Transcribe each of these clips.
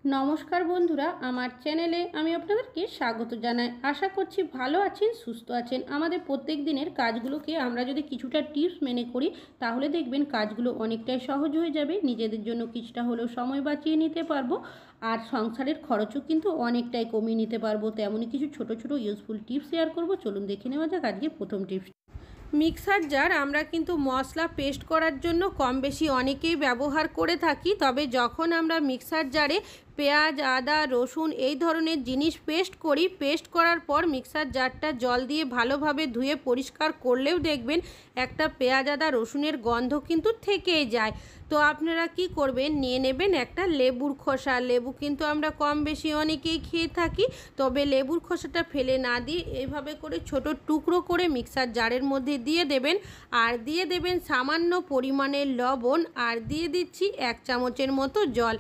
নমস্কার বন্ধুরা, আমার চ্যানেলে আমি আপনাদেরকে স্বাগত জানাই। আশা করছি ভালো আছেন, সুস্থ আছেন। আমাদের প্রত্যেক দিনের কাজগুলোকে আমরা যদি কিছুটা টিপস মেনে করি তাহলে দেখবেন কাজগুলো অনেকটাই সহজ হয়ে যাবে, নিজেদের জন্য কিছুটা হলেও সময় বাঁচিয়ে নিতে পারবো, আর সংসারের খরচও কিন্তু অনেকটাই কমিয়ে নিতে পারবো। তেমনই কিছু ছোট ছোট ইউজফুল টিপস শেয়ার করব। চলুন দেখে নেওয়া যাক আজকের প্রথম টিপস। মিক্সার জার আমরা কিন্তু মশলা পেস্ট করার জন্য কম বেশি অনেকেই ব্যবহার করে থাকি। তবে যখন আমরা মিক্সার জারে পেঁয়াজ, আদা, রসুন এই ধরনের জিনিস পেস্ট করি, পেস্ট করার পর মিক্সার জারটা জল দিয়ে ভালোভাবে ধুয়ে পরিষ্কার করলেও দেখবেন একটা পেঁয়াজ, আদা, রসুনের গন্ধ কিন্তু থেকেই যায়। তো আপনারা কি করবেন, নিয়ে নেবেন একটা লেবুর খোসা। লেবু কিন্তু আমরা কম বেশি অনেকেই খেয়ে থাকি, তবে লেবুর খোসাটা ফেলে না দিয়ে এইভাবে করে ছোট টুকরো করে মিক্সার জারের মধ্যে দিয়ে দেবেন। আর দিয়ে দেবেন সামান্য পরিমাণের লবণ, আর দিয়ে দিচ্ছি 1 চামচের মতো জল।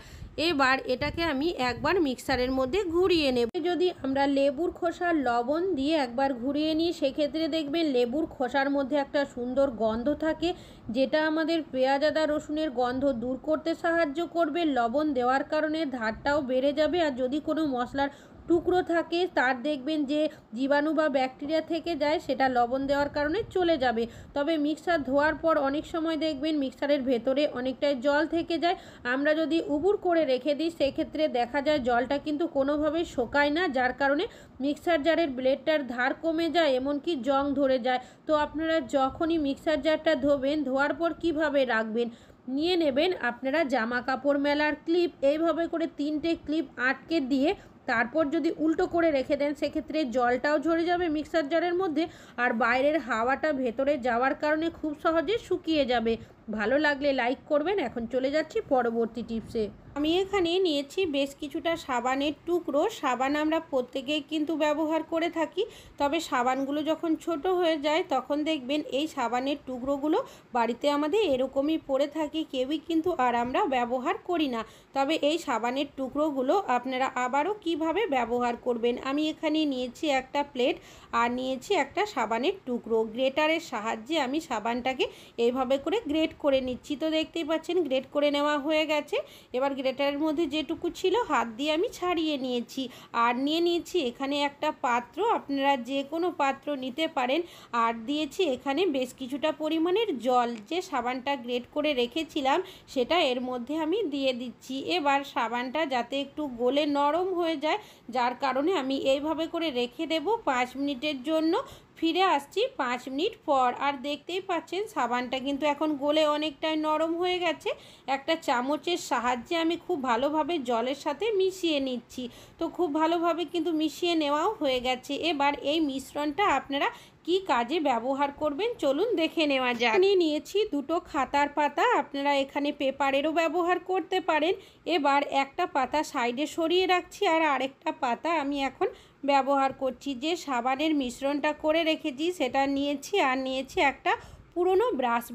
এবার এটাকে আমি একবার মিক্সারের মধ্যে ঘুরিয়ে নেব। যদি আমরা লেবুর খোসার লবণ দিয়ে একবার ঘুরিয়ে নিই, সেক্ষেত্রে দেখবেন লেবুর খোসার মধ্যে একটা সুন্দর গন্ধ থাকে, যেটা আমাদের পেঁয়াজ, আদা, রসুনের গন্ধ দূর করতে সাহায্য করবে। লবণ দেওয়ার কারণে ধারটাও বেড়ে যাবে। আর যদি কোনো মশলার টুকরো থাকে তার দেখবেন যে জীবাণু বা ব্যাকটেরিয়া থেকে যায়, সেটা লবণ দেওয়ার কারণে চলে যাবে। তবে মিক্সার ধোয়ার পর অনেক সময় দেখবেন মিক্সারের ভেতরে অনেকটাই জল থেকে যায়। আমরা যদি উবুর করে রেখে দিই সেক্ষেত্রে দেখা যায় জলটা কিন্তু কোনোভাবেই শোকায় না, যার কারণে মিক্সার জারের ব্লেডটার ধার কমে যায়, এমনকি জং ধরে যায়। তো আপনারা যখনই মিক্সার জারটা ধোবেন, ধোয়ার পর কিভাবে রাখবেন, নিয়ে নেবেন আপনারা জামা কাপড় মেলার ক্লিপ। এইভাবে করে 3টে ক্লিপ আটকে দিয়ে তারপর যদি উল্টো করে রেখে দেন, সেক্ষেত্রে জলটাও ঝরে যাবে মিক্সার জারের মধ্যে, আর বাইরের হাওয়াটা ভেতরে যাওয়ার কারণে খুব সহজে শুকিয়ে যাবে। ভালো লাগলে লাইক করবেন। এখন চলে যাচ্ছি পরবর্তী টিপসে। আমি এখানে নিয়েছি বেশ কিছুটা সাবানের টুকরো। সাবান আমরা প্রত্যেকেই কিন্তু ব্যবহার করে থাকি, তবে সাবানগুলো যখন ছোট হয়ে যায় তখন দেখবেন এই সাবানের টুকরোগুলো বাড়িতে আমাদের এরকমই পড়ে থাকে, কেউই কিন্তু আর আমরা ব্যবহার করি না। তবে এই সাবানের টুকরোগুলো আপনারা আবারও কিভাবে ব্যবহার করবেন, আমি এখানে নিয়েছি একটা প্লেট আর নিয়েছি একটা সাবানের টুকরো। গ্রেটারের সাহায্যে আমি সাবানটাকে এইভাবে করে গ্রেট করে নিচ্ছি। তো দেখতেই পাচ্ছেন গ্রেট করে নেওয়া হয়ে গেছে। এবার গ্রেটারের মধ্যে যেটুকু ছিল হাত দিয়ে আমি ছাড়িয়ে নিয়েছি। আর নিয়ে নিয়েছি এখানে একটা পাত্র, আপনারা যে কোনো পাত্র নিতে পারেন। আর দিয়েছি এখানে বেশ কিছুটা পরিমাণের জল। যে সাবানটা গ্রেট করে রেখেছিলাম সেটা এর মধ্যে আমি দিয়ে দিচ্ছি। এবার সাবানটা যাতে একটু গলে নরম হয়ে যায়, যার কারণে আমি এইভাবে করে রেখে দেব 5 মিনিটের জন্য। ফিরে আসছি 5 মিনিট পর। আর দেখতেই পাচ্ছেন সাবানটা কিন্তু এখন গলে অনেকটাই নরম হয়ে গেছে। একটা চামচের সাহায্যে আমি খুব ভালোভাবে জলের সাথে মিশিয়ে নিচ্ছি। তো খুব ভালোভাবে কিন্তু মিশিয়ে নেওয়াও হয়ে গেছে। এবার এই মিশ্রণটা আপনারা কি কাজে ব্যবহার করবেন চলুন দেখে নেওয়া যাক। আমি নিয়েছি 2টো খাতার পাতা, আপনারা এখানে পেপারেরও ব্যবহার করতে পারেন। এবার একটা পাতা সাইডে সরিয়ে রাখছি, আর আরেকটা পাতা আমি এখন ব্যবহার করছি। যে সাবানের মিশ্রণটা করে রেখেছি সেটা নিয়েছি, আর নিয়েছি একটা পুরনো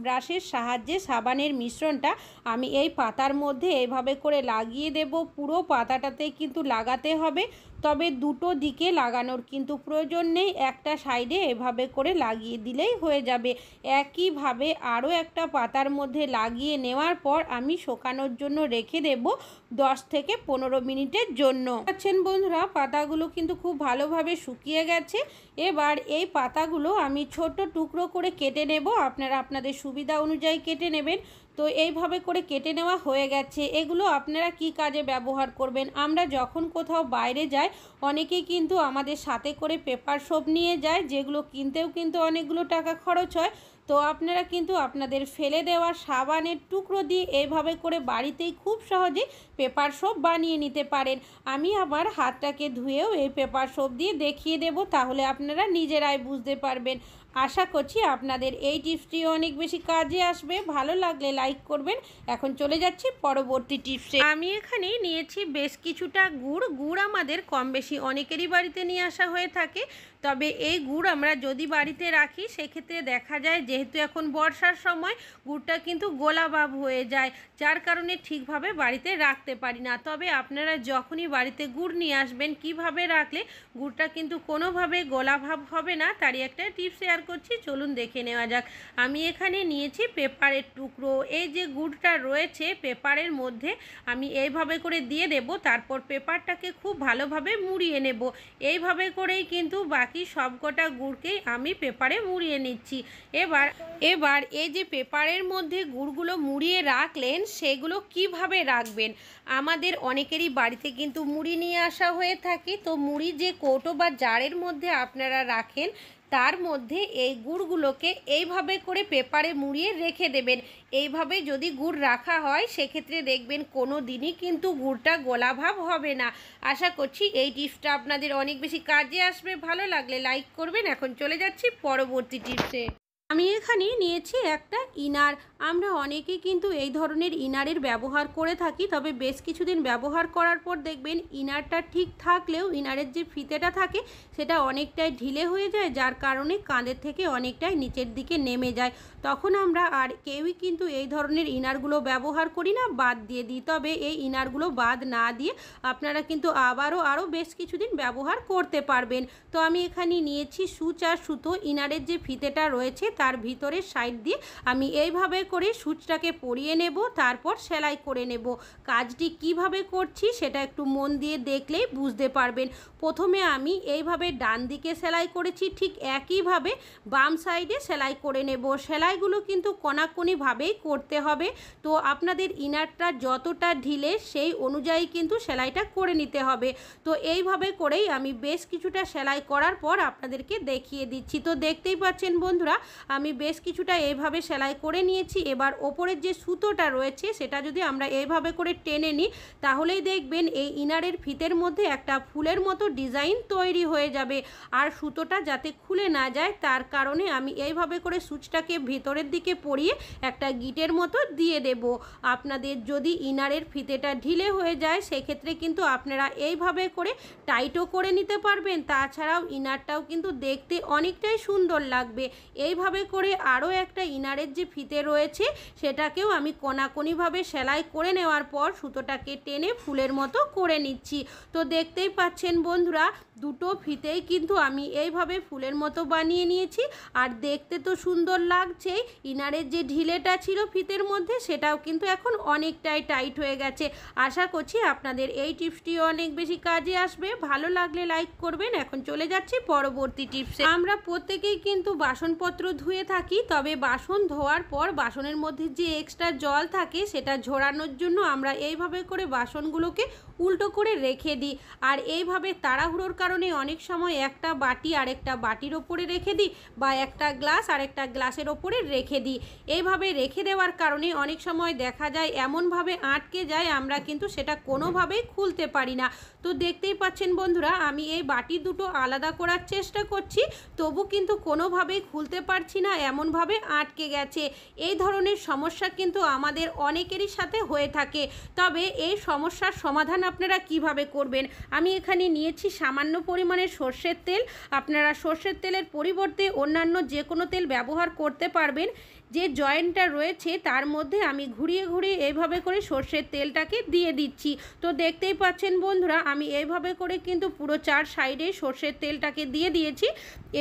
ব্রাশের সাহায্যে সাবানের মিশ্রণটা আমি এই পাতার মধ্যে এইভাবে করে লাগিয়ে দেব। পুরো পাতাটাতে কিন্তু লাগাতে হবে, তবে দুটো দিকে লাগানোর কিন্তু প্রয়োজন নেই, একটা সাইডে এভাবে করে লাগিয়ে দিলেই হয়ে যাবে। একইভাবে আরও একটা পাতার মধ্যে লাগিয়ে নেওয়ার পর আমি শুকানোর জন্য রেখে দেব 10 থেকে 15 মিনিটের জন্য। আছেন বন্ধুরা, পাতাগুলো কিন্তু খুব ভালোভাবে শুকিয়ে গেছে। এবার এই পাতাগুলো আমি ছোট টুকরো করে কেটে নেব, আপনারা আপনাদের সুবিধা অনুযায়ী কেটে নেবেন। তো এইভাবে করে কেটে নেওয়া হয়ে গেছে। এগুলো আপনারা কি কাজে ব্যবহার করবেন, আমরা যখন কোথাও বাইরে যাই অনেকেই কিন্তু আমাদের সাথে করে পেপার সোপ নিয়ে যায়, যেগুলো কিনতেও কিন্তু অনেকগুলো টাকা খরচ হয়। তো আপনারা কিন্তু আপনাদের ফেলে দেওয়া সাবানের টুকরো দিয়ে এইভাবে করে বাড়িতেই খুব সহজে পেপার সোপ বানিয়ে নিতে পারেন। আমি আবার হাতটাকে ধুয়েও এই পেপার সোপ দিয়ে দেখিয়ে দেব, তাহলে আপনারা নিজেরাই বুঝতে পারবেন। আশা করছি আপনাদের এই টিপসটি অনেক বেশি কাজে আসবে। ভালো লাগলে লাইক করবেন। এখন চলে যাচ্ছি পরবর্তী টিপসে। আমি এখানে নিয়েছি বেশ কিছুটা গুড়। গুড় আমাদের কম বেশি অনেকেরই বাড়িতে নিয়ে আসা হয়ে থাকে, তবে এই গুড় আমরা যদি বাড়িতে রাখি সেক্ষেত্রে দেখা যায় যেহেতু এখন বর্ষার সময় গুড়টা কিন্তু গোলাভাব হয়ে যায়, যার কারণে ঠিকভাবে বাড়িতে রাখতে পারি না। তবে আপনারা যখনই বাড়িতে গুড় নিয়ে আসবেন কিভাবে রাখলে গুড়টা কিন্তু কোনোভাবে গোলাভাব হবে না, তারই একটা টিপস শেয়ার শেয়ার করছি, চলুন দেখে নেওয়া যাক। আমি এখানে নিয়েছি পেপারের টুকরো। এই যে গুড়টা রয়েছে পেপারের মধ্যে আমি এইভাবে করে দিয়ে দেব, তারপর পেপারটাকে খুব ভালোভাবে মুড়িয়ে নেব। এইভাবে করেই কিন্তু বাকি সবকটা গুড়কেই আমি পেপারে মুড়িয়ে নিচ্ছি। এবার এই যে পেপারের মধ্যে গুড়গুলো মুড়িয়ে রাখলেন সেগুলো কিভাবে রাখবেন। আমাদের অনেকেরই বাড়িতে কিন্তু মুড়ি নিয়ে আসা হয়ে থাকে, তো মুড়ি যে কৌটো বা জারের মধ্যে আপনারা রাখেন তার মধ্যে এই গুড়গুলোকে এইভাবে করে পেপারে মুড়িয়ে রেখে দেবেন। এইভাবে যদি গুড় রাখা হয় সেক্ষেত্রে দেখবেন কোনো দিনই কিন্তু গুড়টা গোলাভাব হবে না। আশা করছি এই টিপসটা আপনাদের অনেক বেশি কাজে আসবে। ভালো লাগলে লাইক করবেন। এখন চলে যাচ্ছি পরবর্তী টিপসে। আমি এখানে নিয়েছি একটা ইনার। আমরা অনেকেই কিন্তু এই ধরনের ইনারের ব্যবহার করে থাকি, তবে বেশ কিছুদিন ব্যবহার করার পর দেখবেন ইনারটা ঠিক থাকলেও ইনারের যে ফিতেটা থাকে সেটা অনেকটাই ঢিলে হয়ে যায়, যার কারণে কাঁধের থেকে অনেকটাই নিচের দিকে নেমে যায়। তখন আমরা আর কেউই কিন্তু এই ধরনের ইনারগুলো ব্যবহার করি না, বাদ দিয়ে দিই। তবে এই ইনারগুলো বাদ না দিয়ে আপনারা কিন্তু আরও বেশ কিছুদিন ব্যবহার করতে পারবেন। তো আমি এখানে নিয়েছি সুচ আর সুতো। ইনারের যে ফিতেটা রয়েছে তার ভিতরের সাইড দিয়ে আমি এইভাবে করে সুচটাকে পরিয়ে নেব, তারপর সেলাই করে নেব। কাজটি কিভাবে করছি সেটা একটু মন দিয়ে দেখলেই বুঝতে পারবেন। প্রথমে আমি এইভাবে ডান দিকে সেলাই করেছি, ঠিক একইভাবে বাম সাইডে সেলাই করে নেব। সেলাইগুলো কিন্তু কোনাকুনিভাবেই করতে হবে। তো আপনাদের ইনারটা যতটা ঢিলে সেই অনুযায়ী কিন্তু সেলাইটা করে নিতে হবে। তো এইভাবে করেই আমি বেশ কিছুটা সেলাই করার পর আপনাদেরকে দেখিয়ে দিচ্ছি। তো দেখতেই পাচ্ছেন বন্ধুরা, আমি বেশ কিছুটা এইভাবে সেলাই করে নিয়েছি। এবার ওপরের যে সুতোটা রয়েছে সেটা যদি আমরা এইভাবে করে টেনে নিই তাহলেই দেখবেন এই ইনারের ফিতের মধ্যে একটা ফুলের মতো ডিজাইন তৈরি হয়ে যাবে। আর সুতোটা যাতে খুলে না যায় তার কারণে আমি এইভাবে করে সুচটাকে ভিতরের দিকে পরিয়ে একটা গিটের মতো দিয়ে দেব। আপনাদের যদি ইনারের ফিতেটা ঢিলে হয়ে যায় সেক্ষেত্রে কিন্তু আপনারা এইভাবে করে টাইটও করে নিতে পারবেন। তাছাড়াও ইনারটাও কিন্তু দেখতে অনেকটাই সুন্দর লাগবে। এইভাবে করে আরও একটা ইনারের যে ফিতে রয়েছে সেটাকেও আমি কোনাকুনিভাবে সেলাই করে নেওয়ার পর সুতোটাকে টেনে ফুলের মতো করে নিচ্ছি। তো দেখতেই পাচ্ছেন বন্ধুরা, দুটো ফিতেই কিন্তু আমি এইভাবে ফুলের মতো বানিয়ে নিয়েছি। আর দেখতে তো সুন্দর লাগছেই, ইনারের যে ঢিলেটা ছিল ফিতের মধ্যে সেটাও কিন্তু এখন অনেকটাই টাইট হয়ে গেছে। আশা করছি আপনাদের এই টিপসটিও অনেক বেশি কাজে আসবে। ভালো লাগলে লাইক করবেন। এখন চলে যাচ্ছি পরবর্তী টিপসে। আমরা প্রত্যেকেই কিন্তু বাসনপত্র ধুয়ে থাকি, তবে বাসন ধোয়ার পর বাসনের মধ্যে যে এক্সট্রা জল থাকে সেটা ঝরানোর জন্য আমরা এইভাবে করে বাসনগুলোকে উল্টো করে রেখে দিই। আর এইভাবে তাড়াহুড়োর কারণে অনেক সময় একটা বাটি আরেকটা বাটির ওপরে রেখে দিই, বা একটা গ্লাস আরেকটা গ্লাসের ওপরে রেখে দিই। এইভাবে রেখে দেওয়ার কারণে অনেক সময় দেখা যায় এমনভাবে আটকে যায় আমরা কিন্তু সেটা কোনোভাবেই খুলতে পারি না। তো দেখতেই পাচ্ছেন বন্ধুরা, আমি এই বাটি দুটো আলাদা করার চেষ্টা করছি, তবু কিন্তু কোনোভাবেই খুলতে পারছি না, এমনভাবে আটকে গেছে। এই ধরনের সমস্যা কিন্তু আমাদের অনেকেরই সাথে হয়ে থাকে। তবে এই সমস্যার সমাধান আপনারা কিভাবে করবেন। আমি এখানে নিয়েছি সামান্য পরিমাণের সর্ষের তেল। আপনারা সর্ষের তেলের পরিবর্তে অন্যান্য যে কোনো তেল ব্যবহার করতে পারবেন। যে জয়েন্টটা রয়েছে তার মধ্যে আমি ঘুরিয়ে ঘুরিয়ে এইভাবে করে সর্ষের তেলটাকে দিয়ে দিচ্ছি। তো দেখতেই পাচ্ছেন বন্ধুরা, আমি এইভাবে করে কিন্তু পুরো চার সাইডে সর্ষের তেলটাকে দিয়ে দিয়েছি।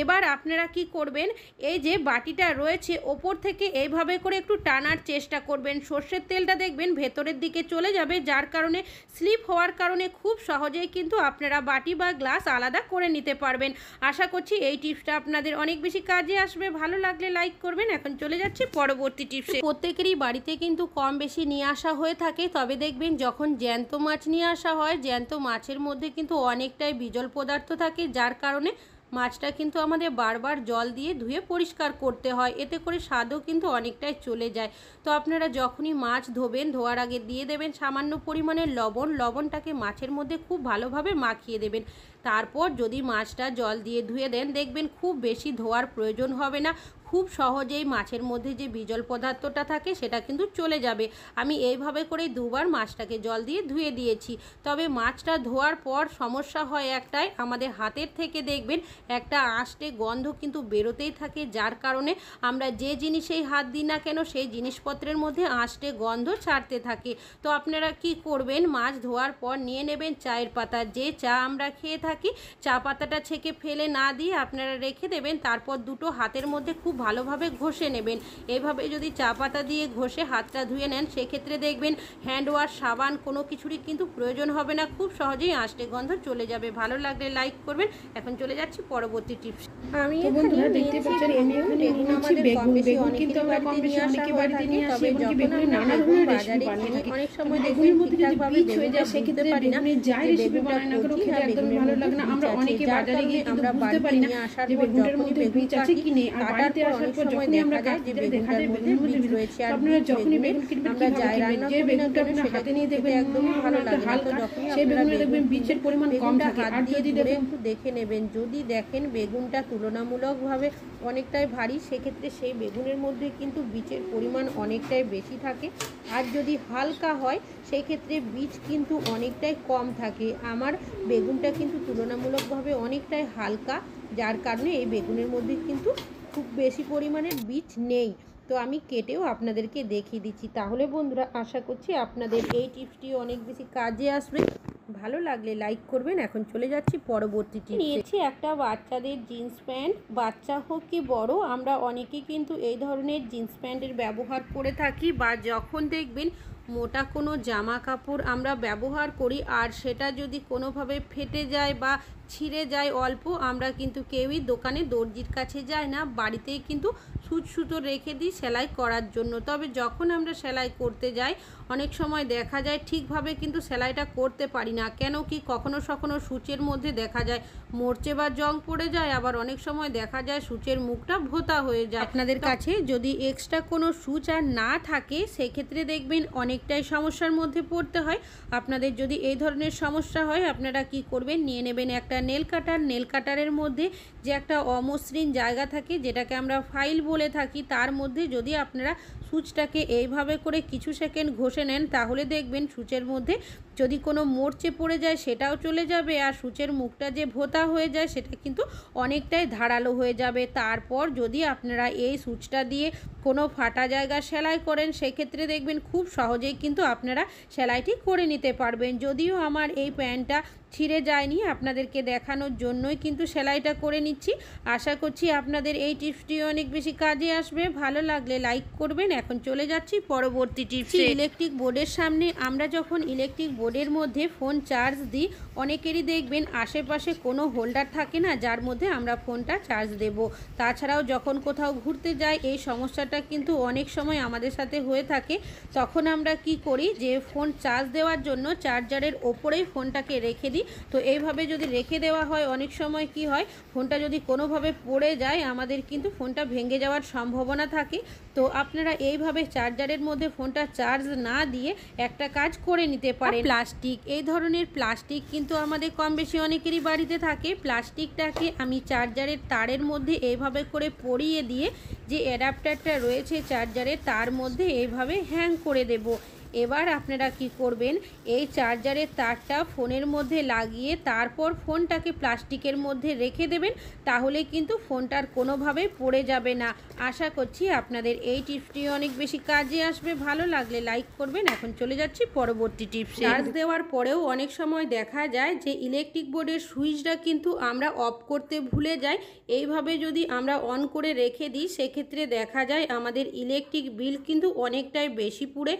এবার আপনারা কি করবেন, এই যে বাটিটা রয়েছে ওপর থেকে এইভাবে করে একটু টানার চেষ্টা করবেন। সর্ষের তেলটা দেখবেন ভেতরের দিকে চলে যাবে, যার কারণে স্লিপ হওয়ার কারণে খুব সহজেই কিন্তু আপনারা বাটি বা গ্লাস আলাদা করে নিতে পারবেন। আশা করছি এই টিপসটা আপনাদের অনেক বেশি কাজে আসবে। ভালো লাগলে লাইক করবেন। এখন চলে যাচ্ছি পরবর্তী টিপসে। প্রত্যেকেরই বাড়িতে কিন্তু কম বেশি নিয়ে আসা হয়ে থাকে, তবে দেখবেন যখন জ্যান্ত মাছ নিয়ে আসা হয় জ্যান্ত মাছের মধ্যে কিন্তু অনেকটাই বিজল পদার্থ থাকে, যার কারণে মাছটা কিন্তু আমাদের বারবার জল দিয়ে ধুয়ে পরিষ্কার করতে হয়। এতে করে স্বাদও কিন্তু অনেকটাই চলে যায়। তো আপনারা যখনই মাছ ধোবেন ধোয়ার আগে দিয়ে দেবেন সামান্য পরিমাণের লবণ। লবণটাকে মাছের মধ্যে খুব ভালোভাবে মাখিয়ে দেবেন। তারপর যদি মাছটা জল দিয়ে ধুয়ে দেন দেখবেন খুব বেশি ধোয়ার প্রয়োজন হবে না, খুব সহজেই মাছের মধ্যে যে বিজল পদার্থটা থাকে সেটা কিন্তু চলে যাবে। আমি এইভাবে করে দুবার মাছটাকে জল দিয়ে ধুয়ে দিয়েছি। তবে মাছটা ধোয়ার পর সমস্যা হয় একটাই, আমাদের হাতের থেকে দেখবেন একটা আষ্টে গন্ধ কিন্তু বেরোতেই থাকে, যার কারণে আমরা যে জিনিসেই হাত দিই না কেন সেই জিনিসপত্রের মধ্যে আষ্টে গন্ধ ছাড়তে থাকে। তো আপনারা কি করবেন, মাছ ধোয়ার পর নিয়ে নেবেন চায়ের পাতা, যে চা আমরা খেয়ে থাকি চা পাতাটা ছেঁকে ফেলে না দিয়ে আপনারা রেখে দেবেন। তারপর দুটো হাতের মধ্যে খুব ভালোভাবে ঘষে নেবেন। এইভাবে যদি চা পাতা দিয়ে ঘষে হাতটা ধুয়ে নেন সেক্ষেত্রে দেখবেন হ্যান্ড ওয়াশ, সাবান কোনো কিছুরই কিন্তু প্রয়োজন হবে না, খুব সহজেই আষ্টে গন্ধ চলে যাবে। ভালো লাগলে লাইক করবেন। এখন চলে যাচ্ছি পরবর্তী টিপস। আমি বন্ধুরা দেখতে পাচ্ছেন আমি এখানে নিয়েছি বেগুন। বেগুন কিন্তু আমরা কম বেশি অনেকে বাড়িতে নিয়ে আসি, এবং বেগুনের নানা ধরনের রেসিপি বানিয়ে থাকি। অনেক সময় বেগুনের মধ্যে যদি বীজ হয়ে যায় সেক্ষেত্রে বেগুনের যাই রেসিপি বানাই না কেন খেতে একদমই ভালো লাগে না। আমরা অনেকে বাজারে গিয়ে কিন্তু বুঝতে পারি না যে বেগুনের মধ্যে বীজ আছে কি নেই, আর বাড়িতে আসার পর যখনই আমরা কাটতে যাই দেখা যায় বেগুনের মধ্যে বীজ রয়েছে। আপনারা যখনই বেগুন কিনবেন কিভাবে কিনবেন, যে বেগুনটা আপনারা হাতে নিয়ে দেখবেন একদমই ভালো লাগে হালকা, সেই বেগুনে দেখবেন বীজের পরিমাণ কম থাকে। আর যদি একটু দেখে নেবেন, যদি দেখেন বেগুনটা তুলনামূলকভাবে অনেকটাই ভারী সেক্ষেত্রে সেই বেগুনের মধ্যে কিন্তু বীজের পরিমাণ অনেকটাই বেশি থাকে। আর যদি হালকা হয় সেই ক্ষেত্রে বীজ কিন্তু অনেকটাই কম থাকে। আমার বেগুনটা কিন্তু তুলনামূলকভাবে অনেকটাই হালকা, যার কারণে এই বেগুনের মধ্যে কিন্তু খুব বেশি পরিমাণের বীজ নেই। তো আমি কেটেও আপনাদেরকে দেখিয়ে দিচ্ছি। তাহলে বন্ধুরা আশা করছি আপনাদের এই টিপসটি অনেক বেশি কাজে আসবে। ভালো লাগলে লাইক করবেন। এখন চলে যাচ্ছি পরবর্তী টিপস। নিয়েছি একটা বাচ্চাদের জিন্স প্যান্ট, বাচ্চা হোক কি বড়, আমরা অনেকেই কিন্তু এই ধরনের জিন্স প্যান্টের ব্যবহার করে থাকি। বা যখন দেখবেন মোটা কোনো জামা কাপড় আমরা ব্যবহার করি আর সেটা যদি কোনোভাবে ফেটে যায় বা ছিঁড়ে যায় অল্প, আমরা কিন্তু কেউই দোকানে দর্জির কাছে যাই না, বাড়িতেই কিন্তু সুচ সুতো রেখে দিই সেলাই করার জন্য। তবে যখন আমরা সেলাই করতে যাই অনেক সময় দেখা যায় ঠিকভাবে কিন্তু সেলাইটা করতে পারি না, কেন কি কখনো সূচের মধ্যে দেখা যায় মরচে বা জং পড়ে যায়, আবার অনেক সময় দেখা যায় সূচের মুখটা ভোঁতা হয়ে যায়। আপনাদের কাছে যদি এক্সট্রা কোনো সূচ আর না থাকে সেক্ষেত্রে দেখবেন অনেকটাই সমস্যার মধ্যে পড়তে হয়। আপনাদের যদি এই ধরনের সমস্যা হয় আপনারা কি করবেন, নিয়ে নেবেন একটা নেল কাটার। নেল কাটারের মধ্যে যে একটা অমসৃণ জায়গা থাকে যেটাকে আমরা ফাইল বলে থাকি, তার মধ্যে যদি আপনারা সূচটাকে এইভাবে করে কিছু সেকেন্ড ঘষে নেন তাহলে দেখবেন সূচের মধ্যে যদি কোনো মরচে পড়ে যায় সেটাও চলে যাবে, আর সূচের মুখটা যে ভোঁতা হয়ে যায় সেটা কিন্তু অনেকটাই ধারালো হয়ে যাবে। তারপর যদি আপনারা এই সূচটা দিয়ে কোনো ফাটা জায়গা সেলাই করেন সেক্ষেত্রে দেখবেন খুব সহজেই কিন্তু আপনারা সেলাইটি করে নিতে পারবেন। যদিও আমার এই প্যান্টটা ছিঁড়ে যায়নি, আপনাদেরকে দেখানোর জন্যই কিন্তু সেলাইটা করে নিচ্ছি। আশা করছি আপনাদের এই টিপসটি অনেক বেশি কাজে আসবে। ভালো লাগলে লাইক করবেন। এখন চলে যাচ্ছি পরবর্তী টিপসে। ইলেকট্রিক বোর্ডের সামনে আমরা যখন ইলেকট্রিক বোর্ডের মধ্যে ফোন চার্জ দিই অনেকেরই দেখবেন আশেপাশে কোনো হোল্ডার থাকে না যার মধ্যে আমরা ফোনটা চার্জ দেব। তাছাড়াও যখন কোথাও ঘুরতে যাই এই সমস্যাটা কিন্তু অনেক সময় আমাদের সাথে হয়ে থাকে। তখন আমরা কি করি, যে ফোন চার্জ দেওয়ার জন্য চার্জারের ওপরেই ফোনটাকে রেখে দিই। তো এইভাবে যদি রেখে দেওয়া হয় অনেক সময় কি হয়, ফোনটা যদি কোনোভাবে পড়ে যায় আমাদের কিন্তু ফোনটা ভেঙে যাওয়ার সম্ভাবনা থাকে। তো আপনারা এইভাবে চার্জারের মধ্যে ফোনটা চার্জ না দিয়ে একটা কাজ করে নিতে পারেন। প্লাস্টিক, এই ধরনের প্লাস্টিক কিন্তু আমাদের কম বেশি অনেকেরই বাড়িতে থাকে। প্লাস্টিকটাকে আমি চার্জারের তারের মধ্যে এইভাবে করে পরিয়ে দিয়ে যে অ্যাডাপ্টারটা রয়েছে চার্জারের তার মধ্যে এইভাবে হ্যাং করে দেব। এবার আপনারা কি করবেন, এই চার্জারের তারটা ফোনের মধ্যে লাগিয়ে তারপর ফোনটাকে প্লাস্টিকের মধ্যে রেখে দেবেন, তাহলে কিন্তু ফোনটার কোনোভাবে পড়ে যাবে না। আশা করছি আপনাদের এই টিপসটি অনেক বেশি কাজে আসবে। ভালো লাগলে লাইক করবেন। এখন চলে যাচ্ছি পরবর্তী টিপসে। চার্জ দেওয়ার পরেও অনেক সময় দেখা যায় যে ইলেকট্রিক বোর্ডের সুইচটা কিন্তু আমরা অফ করতে ভুলে যাই। এইভাবে যদি আমরা অন করে রেখে দিই সেক্ষেত্রে দেখা যায় আমাদের ইলেকট্রিক বিল কিন্তু অনেকটাই বেশি পুড়ে।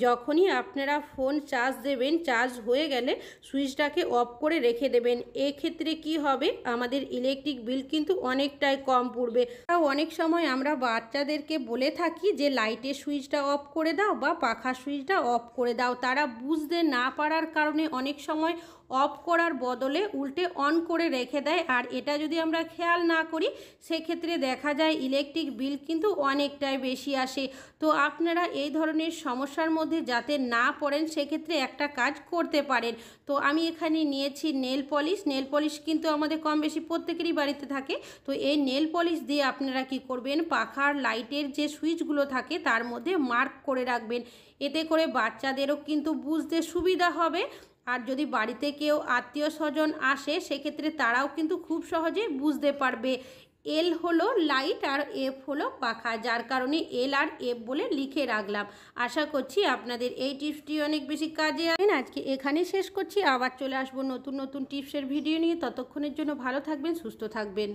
যখনই আপনারা ফোন চার্জ দেবেন, চার্জ হয়ে গেলে সুইচটাকে অফ করে রেখে দেবেন। এক্ষেত্রে কি হবে, আমাদের ইলেকট্রিক বিল কিন্তু অনেকটাই কম পড়বে। অনেক সময় আমরা বাচ্চাদেরকে বলে থাকি যে লাইটের সুইচটা অফ করে দাও বা পাখার সুইচটা অফ করে দাও, তারা বুঝতে না পারার কারণে অনেক সময় অফ করার বদলে উল্টে অন করে রেখে দেয়। আর এটা যদি আমরা খেয়াল না করি সেক্ষেত্রে দেখা যায় ইলেকট্রিক বিল কিন্তু অনেকটাই বেশি আসে। তো আপনারা এই ধরনের সমস্যার মধ্যে মধ্যে যাতে না পড়েন সেক্ষেত্রে একটা কাজ করতে পারেন। তো আমি এখানে নিয়েছি নেল পলিশ কিন্তু আমাদের কম বেশি প্রত্যেকেরই বাড়িতে থাকে। তো এই নেল পলিশ দিয়ে আপনারা কি করবেন, পাখার লাইটের যে সুইচগুলো থাকে তার মধ্যে মার্ক করে রাখবেন। এতে করে বাচ্চাদেরও কিন্তু বুঝতে সুবিধা হবে। আর যদি বাড়িতে কেউ আত্মীয় স্বজন আসে সেক্ষেত্রে তারাও কিন্তু খুব সহজে বুঝতে পারবে। এল হলো লাইট আর এফ হলো পাখা, যার কারণে এল আর এফ বলে লিখে রাখলাম। আশা করছি আপনাদের এই টিপসটি অনেক বেশি কাজে আসবে। আজকে এখানেই শেষ করছি, আবার চলে আসবো নতুন নতুন টিপসের ভিডিও নিয়ে। ততক্ষণের জন্য ভালো থাকবেন, সুস্থ থাকবেন।